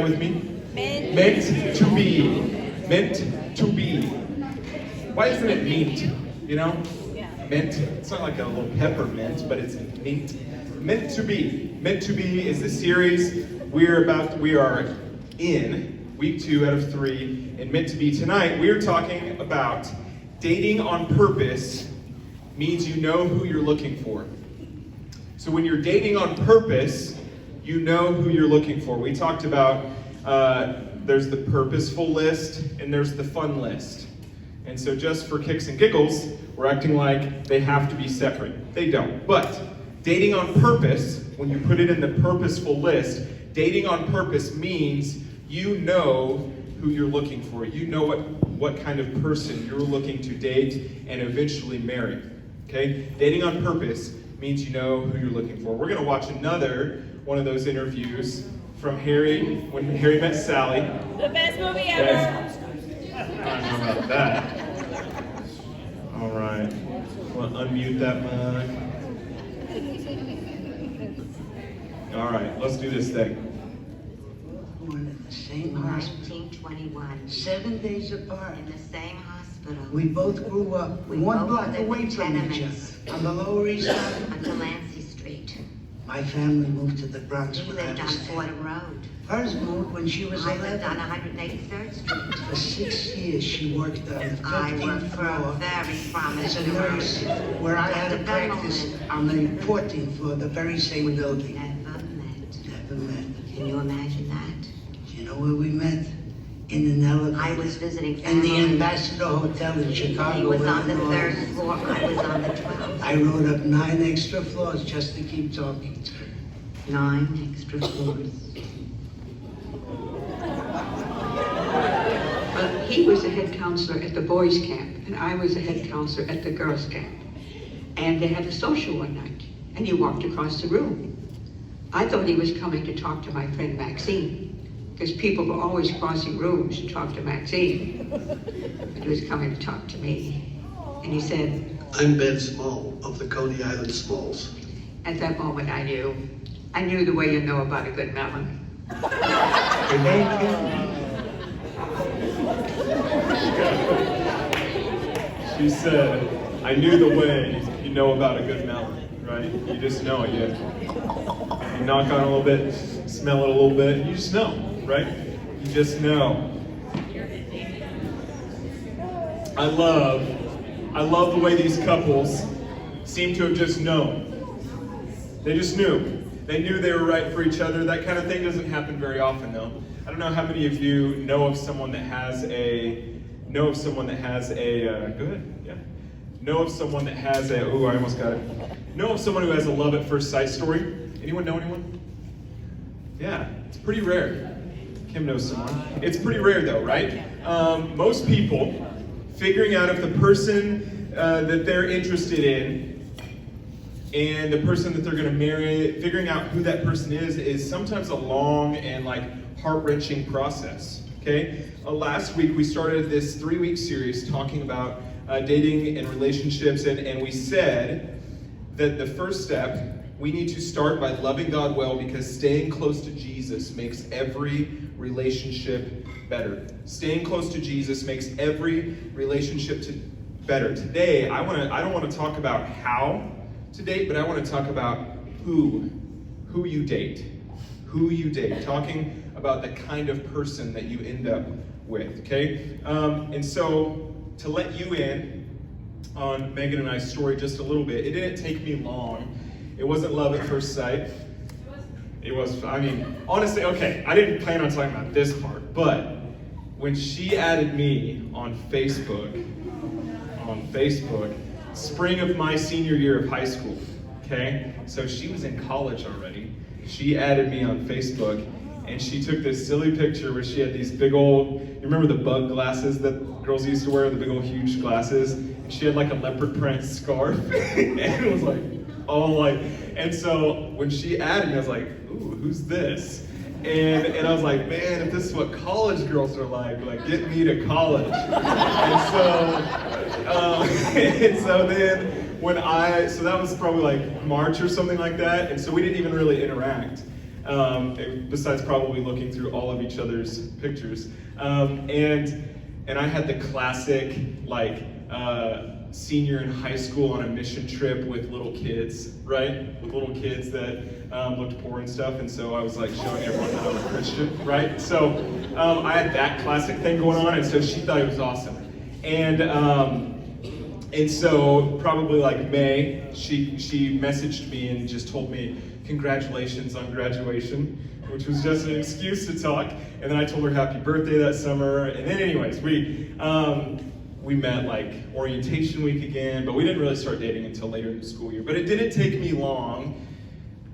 with me? Meant to be. Meant to be. Why isn't it meat? You know? Mint. It's not like a little peppermint, but it's meat. Meant to be. Meant to be is the series we are in week 2 out of 3. And meant to be tonight, we are talking about dating on purpose means you know who you're looking for. So when you're dating on purpose, you know who you're looking for. We talked about there's the purposeful list and there's the fun list. And so just for kicks and giggles, we're acting like they have to be separate. They don't. But dating on purpose, when you put it in the purposeful list, dating on purpose means you know who you're looking for. You know what kind of person you're looking to date and eventually marry. Okay? Dating on purpose means you know who you're looking for. We're going to watch another one of those interviews from Harry, when Harry met Sally. The best movie ever. I don't know about that. All right. Want to unmute that mug? All right, let's do this thing. Born in the same hospital. 1921. 7 days apart. In the same hospital. We both grew up We one both block lived away in from each tenements. other on the Lower East Side. On Delancey Street. My family moved to the Bronx We when I lived on was Fordham 10. Road. Hers moved when she was I lived on 11. 183rd Street. For 6 years, she worked on the I worked 15th for a floor very as a prominent nurse, where I had to practice on the 14th floor, the very same building. Never met. Never met. Can you imagine that? You know where we met? In an elevator. I was visiting In the family. Ambassador Hotel in Chicago. He was on the Illinois. 3rd floor. I was on the 12th. I rode up 9 extra floors just to keep talking to her. 9 extra floors. Well, he was a head counselor at the boys' camp, and I was a head counselor at the girls' camp. And they had a social one night, and he walked across the room. I thought he was coming to talk to my friend Maxine, because people were always crossing rooms to talk to Maxine. But he was coming to talk to me. And he said, I'm Ben Small of the Coney Island Smalls. at that moment I knew the way you know about a good melon. Thank you. She said, I knew the way you know about a good melon, right? You just know it. You knock on it a little bit, smell it a little bit, you just know, right? You just know. I love the way these couples seem to have just known. They just knew. They knew they were right for each other. That kind of thing doesn't happen very often, though. I don't know how many of you know of someone that has a Know of someone that has a love at first sight story. Anyone know anyone? Yeah, it's pretty rare. Kim knows someone. It's pretty rare though, right? Most people figuring out if the person that they're interested in and the person that they're going to marry, figuring out who that person is sometimes a long and heart-wrenching process. Okay? Last week we started this 3-week series talking about dating and relationships, and we said that the first step, we need to start by loving God well, because staying close to Jesus makes every relationship better. Staying close to Jesus makes every relationship better. Today, I don't want to talk about how to date, but I want to talk about who you date. Who you date. Talking about the kind of person that you end up with, okay? And so, to let you in on Megan and I's story just a little bit, it didn't take me long. It wasn't love at first sight. It was, honestly, okay, I didn't plan on talking about this part, but when she added me on Facebook, spring of my senior year of high school, okay? So she was in college already. She added me on Facebook, and she took this silly picture where she had these big old, you remember the bug glasses that girls used to wear, the big old huge glasses? And she had a leopard print scarf, and it was and so when she added me, I was like, ooh, who's this? And I was like, man, if this is what college girls are like get me to college. And so then so that was probably March or something like that, and so we didn't even really interact. besides probably looking through all of each other's pictures. And I had the classic, like, senior in high school on a mission trip with little kids, right? With little kids that looked poor and stuff, and so I was like showing everyone that I'm a Christian, right? So I had that classic thing going on, and so she thought it was awesome. And so probably like May, she messaged me and just told me congratulations on graduation, which was just an excuse to talk. And then I told her happy birthday that summer. And then anyways, we met like orientation week again, but we didn't really start dating until later in the school year. But it didn't take me long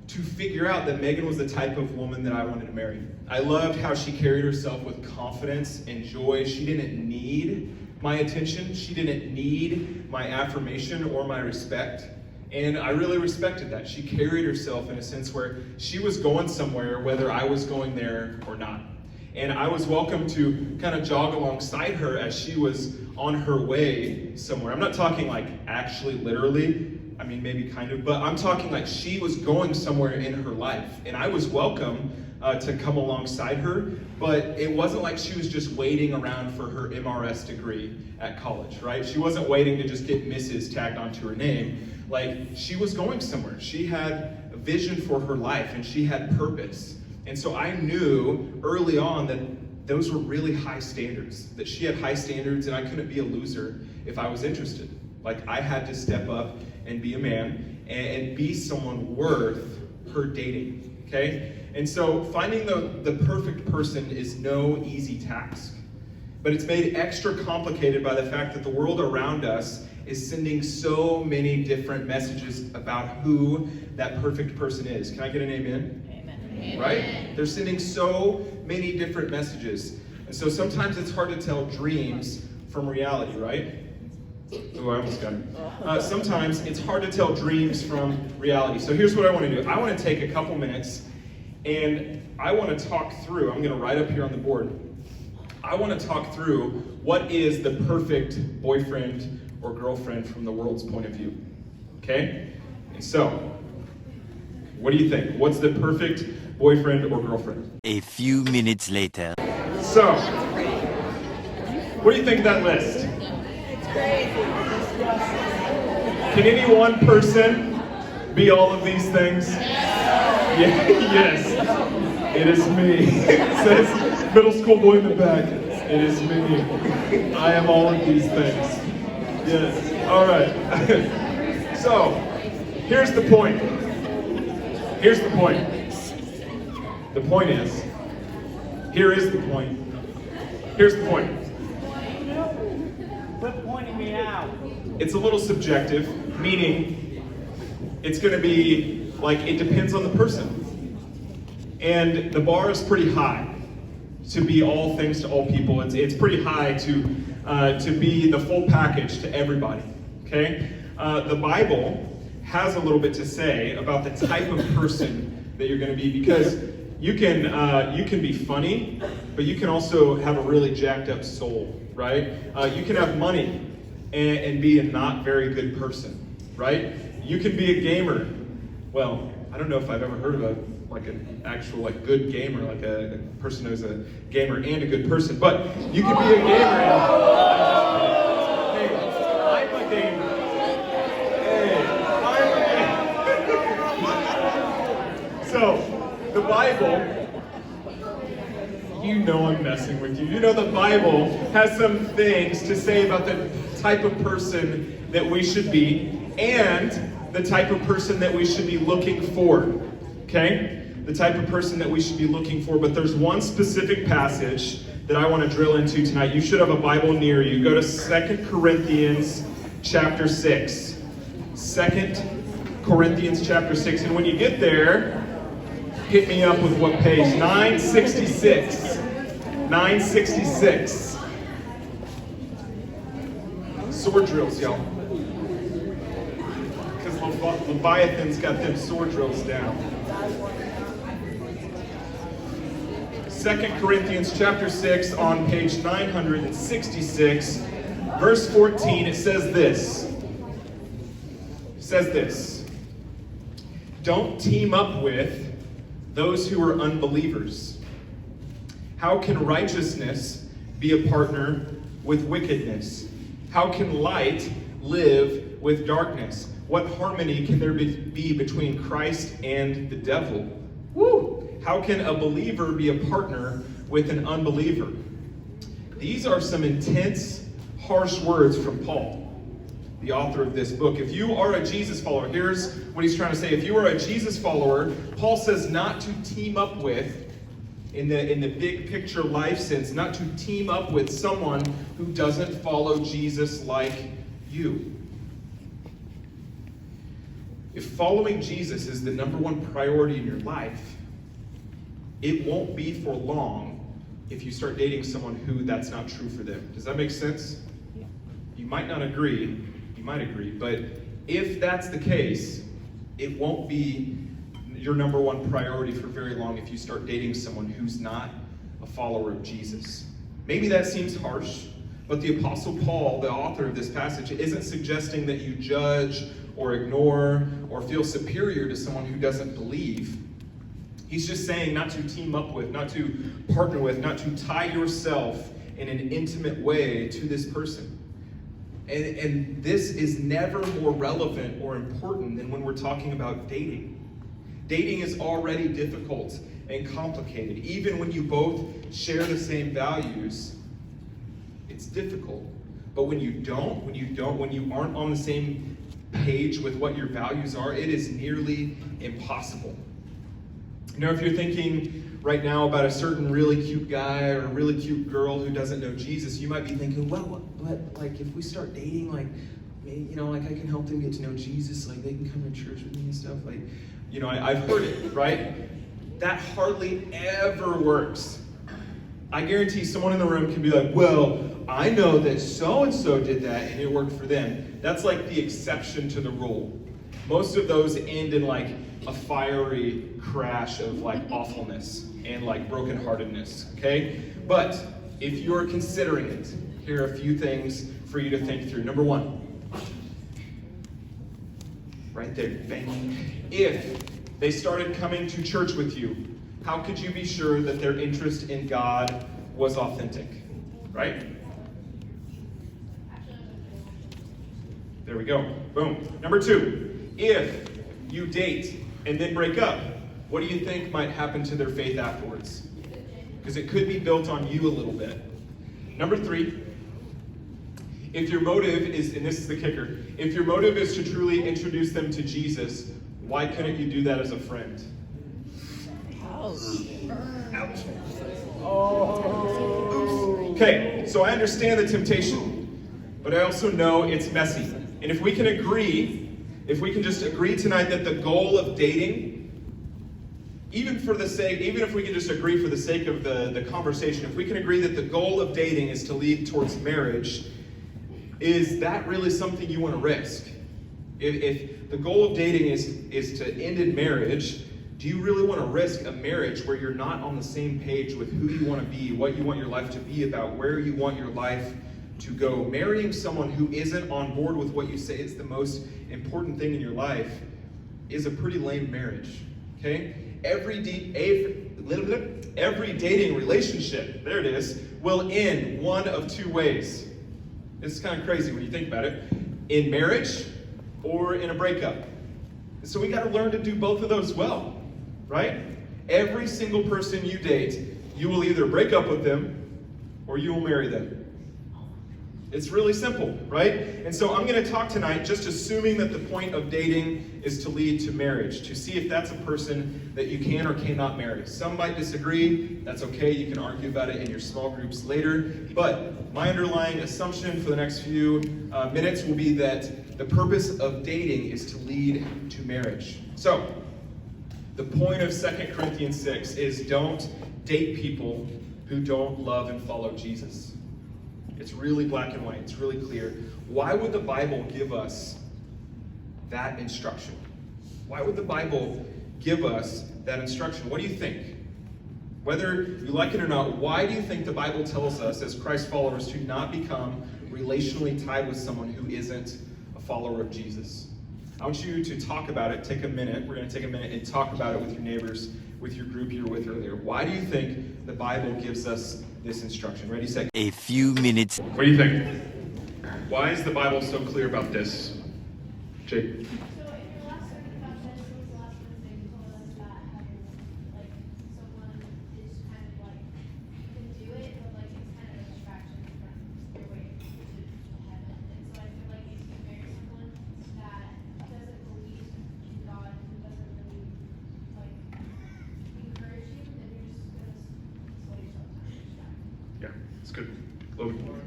to figure out that Megan was the type of woman that I wanted to marry. I loved how she carried herself with confidence and joy. She didn't need my attention. She didn't need my affirmation or my respect. And I really respected that. She carried herself in a sense where she was going somewhere, whether I was going there or not. And I was welcome to kind of jog alongside her as she was on her way somewhere. I'm not talking like actually literally, I mean maybe kind of, but I'm talking like she was going somewhere in her life. And I was welcome to come alongside her, but it wasn't like she was just waiting around for her MRS degree at college, right? She wasn't waiting to just get Mrs. tagged onto her name. Like, she was going somewhere. She had a vision for her life, and she had purpose. And so I knew early on that those were really high standards, that she had high standards, and I couldn't be a loser if I was interested. Like, I had to step up and be a man and be someone worth her dating, okay? And so finding the perfect person is no easy task. But it's made extra complicated by the fact that the world around us is sending so many different messages about who that perfect person is. Can I get an amen? Amen. Right? They're sending so many different messages. And so sometimes it's hard to tell dreams from reality, right? Oh, I almost got it. Sometimes it's hard to tell dreams from reality. So here's what I want to do. I want to take a couple minutes and I want to talk through, I'm going to write up here on the board, I want to talk through what is the perfect boyfriend or girlfriend from the world's point of view. Okay? And so, what do you think? What's the perfect boyfriend or girlfriend? A few minutes later. So, what do you think of that list? It's crazy. Can any one person be all of these things? Yeah, yes. It is me. It says middle school boy in the back. It is me. I am all of these things. Yes. All right. So, here's the point. Here's the point. The point is, here is the point. Here's the point. Quit pointing me out. It's a little subjective, meaning it's going to be like it depends on the person. And the bar is pretty high to be all things to all people. It's pretty high to be the full package to everybody. Okay? The Bible has a little bit to say about the type of person that you're going to be, because you can be funny, but you can also have a really jacked up soul, right? You can have money and be a not very good person, right? You can be a gamer. Well, I don't know if I've ever heard of an actual good gamer, like a person who's a gamer and a good person, but you can be a gamer. Hey, I'm a gamer. Hey, I'm a gamer. So, the Bible, you know I'm messing with you. You know the Bible has some things to say about the type of person that we should be and the type of person that we should be looking for. Okay? The type of person that we should be looking for. But there's one specific passage that I want to drill into tonight. You should have a Bible near you. Go to 2 Corinthians chapter 6. 2 Corinthians chapter 6. And when you get there, hit me up with what page? 966. 966. Sword drills, y'all. Because Leviathan's got them sword drills down. 2 Corinthians chapter 6 on page 966, verse 14, it says this. It says this. Don't team up with those who are unbelievers? How can righteousness be a partner with wickedness? How can light live with darkness? What harmony can there be between Christ and the devil? Woo! How can a believer be a partner with an unbeliever? These are some intense, harsh words from Paul, the author of this book. If you are a Jesus follower, here's what he's trying to say. If you are a Jesus follower, Paul says not to team up with, in the big picture life sense, not to team up with someone who doesn't follow Jesus like you. If following Jesus is the number one priority in your life, it won't be for long if you start dating someone who that's not true for them. Does that make sense? Yeah. You might not agree, you might agree, but if that's the case, it won't be your number one priority for very long if you start dating someone who's not a follower of Jesus. Maybe that seems harsh, but the Apostle Paul, the author of this passage, isn't suggesting that you judge or ignore or feel superior to someone who doesn't believe. He's just saying not to team up with, not to partner with, not to tie yourself in an intimate way to this person. And this is never more relevant or important than when we're talking about dating. Dating is already difficult and complicated. Even when you both share the same values, it's difficult. But when you aren't on the same page with what your values are, it is nearly impossible. You know, if you're thinking right now about a certain really cute guy or a really cute girl who doesn't know Jesus, you might be thinking, well, but like if we start dating, like, you know, like I can help them get to know Jesus, like they can come to church with me and stuff. Like, you know, I've heard it, right? That hardly ever works. I guarantee someone in the room can be like, well, I know that so-and-so did that and it worked for them. That's like the exception to the rule. Most of those end in like a fiery crash of like awfulness and like brokenheartedness, okay? But if you're considering it, here are a few things for you to think through. Number one, right there, bang. If they started coming to church with you, how could you be sure that their interest in God was authentic, right? There we go, boom. Number two, if you date and then break up, what do you think might happen to their faith afterwards? Because it could be built on you a little bit. Number three, if your motive is, and this is the kicker, if your motive is to truly introduce them to Jesus, why couldn't you do that as a friend? Ouch. Okay, so I understand the temptation, but I also know it's messy. And if we can just agree tonight that the goal of dating, even if we can just agree for the sake of the conversation, if we can agree that the goal of dating is to lead towards marriage, is that really something you want to risk? If the goal of dating is to end in marriage, do you really want to risk a marriage where you're not on the same page with who you want to be, what you want your life to be about, where you want your life to go? Marrying someone who isn't on board with what you say is the most important thing in your life is a pretty lame marriage, okay? Every dating relationship, there it is, will end one of two ways. This is kind of crazy when you think about it. In marriage or in a breakup. So we got to learn to do both of those well, right? Every single person you date, you will either break up with them or you will marry them. It's really simple, right? And so I'm going to talk tonight just assuming that the point of dating is to lead to marriage, to see if that's a person that you can or cannot marry. Some might disagree. That's okay. You can argue about it in your small groups later. But my underlying assumption for the next few minutes will be that the purpose of dating is to lead to marriage. So the point of 2 Corinthians 6 is don't date people who don't love and follow Jesus. It's really black and white. It's really clear. Why would the Bible give us that instruction? Why would the Bible give us that instruction? What do you think? Whether you like it or not, why do you think the Bible tells us as Christ followers to not become relationally tied with someone who isn't a follower of Jesus? I want you to talk about it. Take a minute. We're going to take a minute and talk about it with your neighbors with your group you were with earlier. Why do you think the Bible gives us this instruction? Ready, set. A few minutes. What do you think? Why is the Bible so clear about this? Jake? So in your last sermon about this, it was the last Wednesday, you told us that having like someone is kind of like you can do it, but like it's kind of a distraction from your way to heaven. And so I feel like if you marry someone that doesn't believe in God, who doesn't really like encourage you, then you're just gonna slow yourself down and distract. Yeah, it's good. Logan?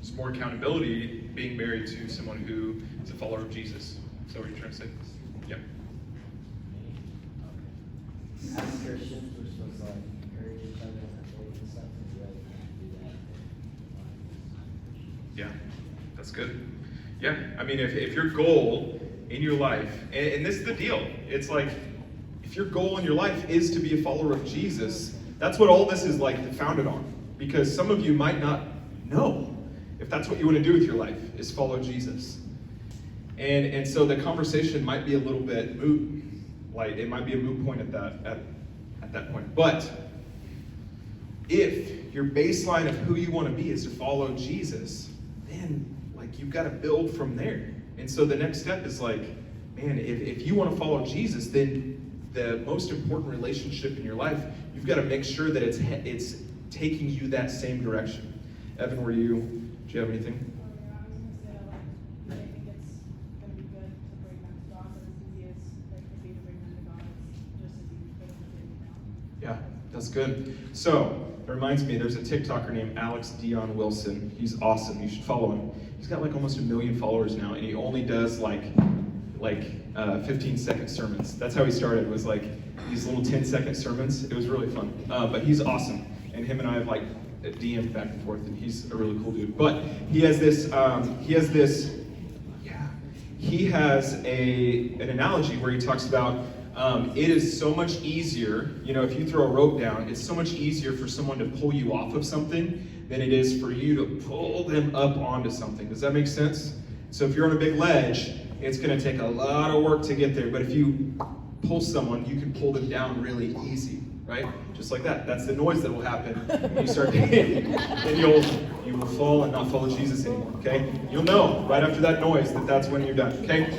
It's more accountability being married to someone who is a follower of Jesus. Is that what you're trying to say? Yeah. As Christians, we're supposed to like encourage each other in our faith and stuff, and we really can't do that. Yeah, that's good. Yeah, I mean, if your goal in your life, and this is the deal, it's like, if your goal in your life is to be a follower of Jesus, that's what all this is like founded on. Because some of you might not know if that's what you want to do with your life, is follow Jesus. And so the conversation might be a little bit moot. Like, it might be a moot point at that point. But if your baseline of who you want to be is to follow Jesus, then like you've got to build from there. And so the next step is like, man, if you want to follow Jesus, then the most important relationship in your life, you've got to make sure that it's taking you that same direction. Evan, do you have anything? I was gonna say, like, I think it's gonna be good to bring them to God, but as easy as like it be to bring them to God, it's just as easy for them to bring them down. Yeah, that's good. So, it reminds me, there's a TikToker named Alex Dion Wilson. He's awesome. You should follow him. He's got like almost 1 million followers now, and he only does like 15-second sermons. That's how he started, was like these little 10-second sermons. It was really fun. But he's awesome. And him and I have like DM'd back and forth, and he's a really cool dude. But he has an analogy where he talks about it is so much easier, if you throw a rope down, it's so much easier for someone to pull you off of something than it is for you to pull them up onto something. Does that make sense? So if you're on a big ledge, it's going to take a lot of work to get there. But if you pull someone, you can pull them down really easy, right? Just like that. That's the noise that will happen when you start dating. Then you will fall and not follow Jesus anymore, okay? You'll know right after that noise that that's when you're done, okay?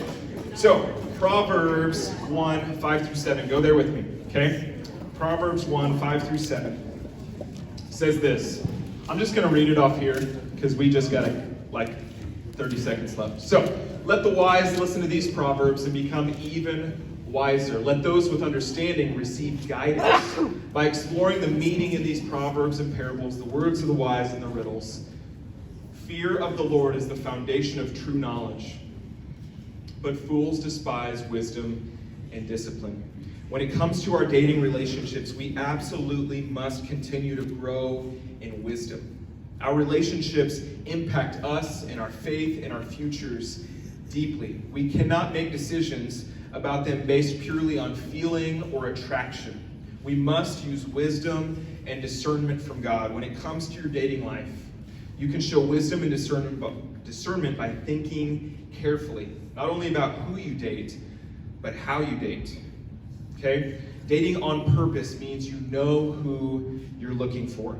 So, Proverbs 1, 5 through 7. Go there with me, okay? Proverbs 1, 5 through 7 says this. I'm just going to read it off here because we just got like 30 seconds left. So, let the wise listen to these proverbs and become even wiser. Let those with understanding receive guidance by exploring the meaning in these proverbs and parables, the words of the wise and the riddles. Fear of the Lord is the foundation of true knowledge, but fools despise wisdom and discipline. When it comes to our dating relationships, we absolutely must continue to grow in wisdom. Our relationships impact us and our faith and our futures deeply. We cannot make decisions about them based purely on feeling or attraction. We must use wisdom and discernment from God. When it comes to your dating life, you can show wisdom and discernment by thinking carefully, not only about who you date, but how you date. Okay? Dating on purpose means you know who you're looking for.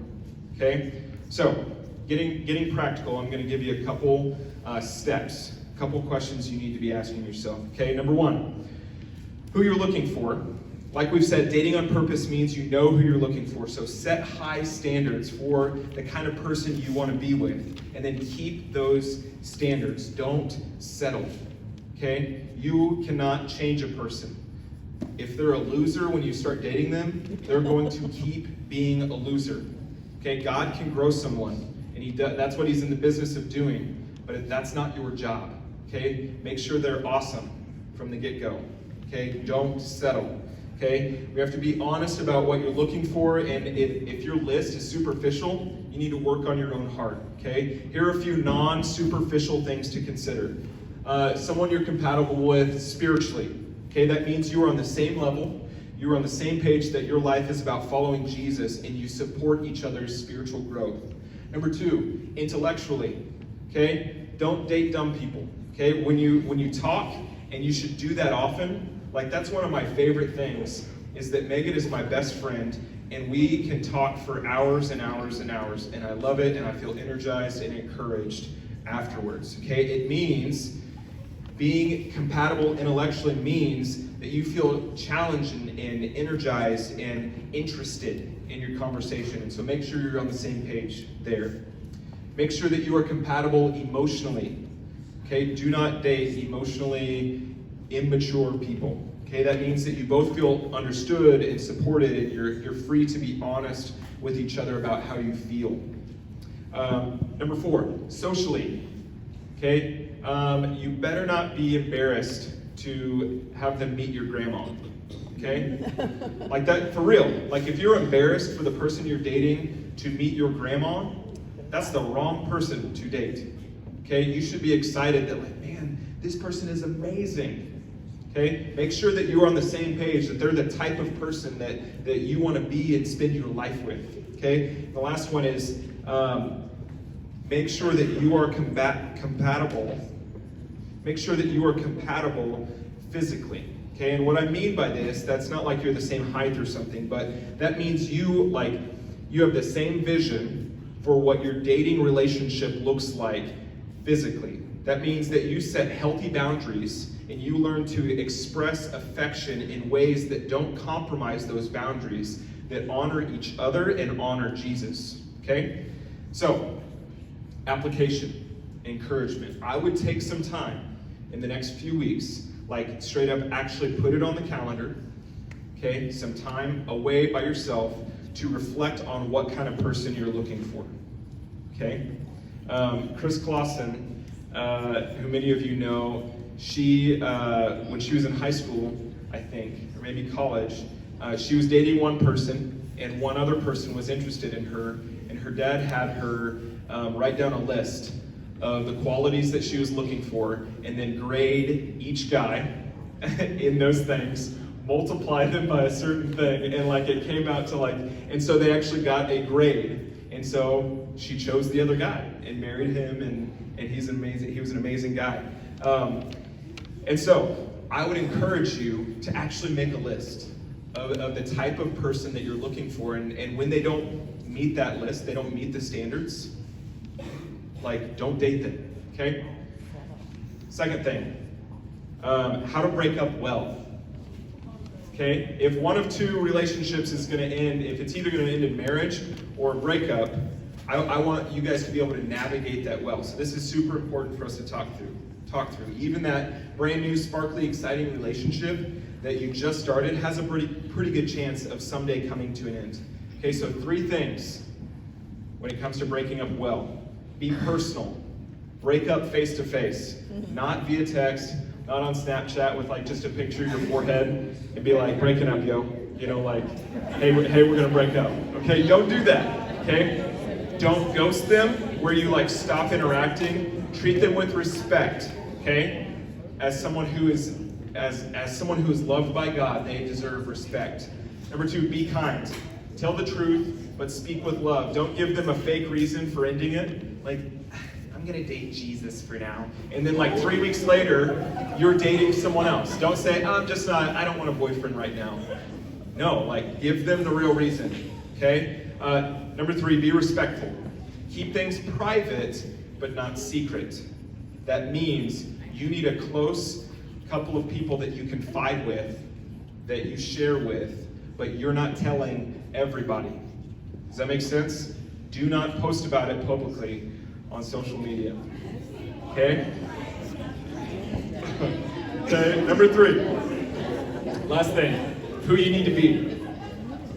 Okay? So, getting practical, I'm going to give you a couple steps, a couple questions you need to be asking yourself. Okay? Number one, who you're looking for. Like we've said, dating on purpose means you know who you're looking for. So set high standards for the kind of person you want to be with, and then keep those standards. Don't settle. Okay? You cannot change a person. If they're a loser when you start dating them, they're going to keep being a loser. Okay? God can grow someone, and that's what he's in the business of doing, but that's not your job. Okay? Make sure they're awesome from the get-go. Okay? Don't settle. Okay? We have to be honest about what you're looking for, and if your list is superficial, you need to work on your own heart. Okay? Here are a few non-superficial things to consider. Someone you're compatible with spiritually. Okay? That means you are on the same level, you're on the same page, that your life is about following Jesus, and you support each other's spiritual growth. Number two, intellectually. Okay? Don't date dumb people. Okay? When you talk, and you should do that often. Like, that's one of my favorite things is that Megan is my best friend, and we can talk for hours and hours and hours, and I love it, and I feel energized and encouraged afterwards, okay? It means being compatible intellectually means that you feel challenged and energized and interested in your conversation, and so make sure you're on the same page there. Make sure that you are compatible emotionally, okay? Do not date emotionally immature people. Okay, that means that you both feel understood and supported, and you're free to be honest with each other about how you feel. Number 4, socially. Okay, you better not be embarrassed to have them meet your grandma. Okay, like that for real. Like if you're embarrassed for the person you're dating to meet your grandma, that's the wrong person to date. Okay, you should be excited that like, man, this person is amazing. Okay, make sure that you're on the same page, that they're the type of person that you want to be and spend your life with. Okay, the last one is make sure that you are compatible. Make sure that you are compatible physically. Okay, and what I mean by this, that's not like you're the same height or something, but that means you have the same vision for what your dating relationship looks like physically. That means that you set healthy boundaries and you learn to express affection in ways that don't compromise those boundaries, that honor each other and honor Jesus, okay? So, application, encouragement. I would take some time in the next few weeks, like straight up actually put it on the calendar, okay? Some time away by yourself to reflect on what kind of person you're looking for, okay? Chris Clausen, who many of you know, she, when she was in high school, I think, or maybe college, she was dating one person, and one other person was interested in her, and her dad had her write down a list of the qualities that she was looking for, and then grade each guy in those things, multiply them by a certain thing, and like it came out to like, and so they actually got a grade, and so she chose the other guy and married him, and he was an amazing guy. And so, I would encourage you to actually make a list of the type of person that you're looking for, and when they don't meet that list, they don't meet the standards, like, don't date them, okay? Second thing, how to break up well, okay? If one of two relationships is gonna end, if it's either gonna end in marriage or a breakup, I want you guys to be able to navigate that well. So this is super important for us to talk through. Even that brand new, sparkly, exciting relationship that you just started has a pretty good chance of someday coming to an end. Okay, so 3 things when it comes to breaking up well. Be personal. Break up face to face, not via text, not on Snapchat with like just a picture of your forehead and be like, breaking up, yo. You know, like, hey, we're gonna break up. Okay, don't do that, okay? Don't ghost them where you like stop interacting. Treat them with respect, okay? As someone who is loved by God, they deserve respect. Number 2, be kind. Tell the truth, but speak with love. Don't give them a fake reason for ending it. Like, I'm gonna date Jesus for now. And then like 3 weeks later, you're dating someone else. Don't say, oh, I don't want a boyfriend right now. No, like give them the real reason, okay? Number 3, be respectful. Keep things private, but not secret. That means you need a close couple of people that you confide with, that you share with, but you're not telling everybody. Does that make sense? Do not post about it publicly on social media. Okay? Okay, number 3. Last thing, who you need to be.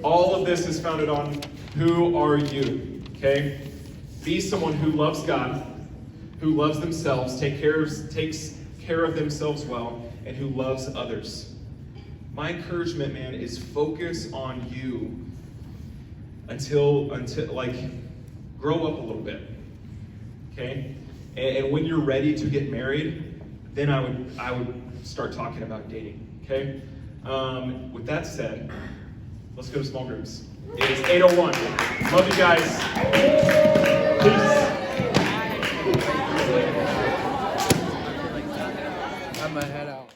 All of this is founded on who are you, okay? Be someone who loves God, who loves themselves, takes care of themselves well, and who loves others. My encouragement, man, is focus on you until like, grow up a little bit, okay? And when you're ready to get married, then I would start talking about dating, okay? With that said, let's go to small groups. It is 8:01. Love you guys. Peace. I'm gonna head out.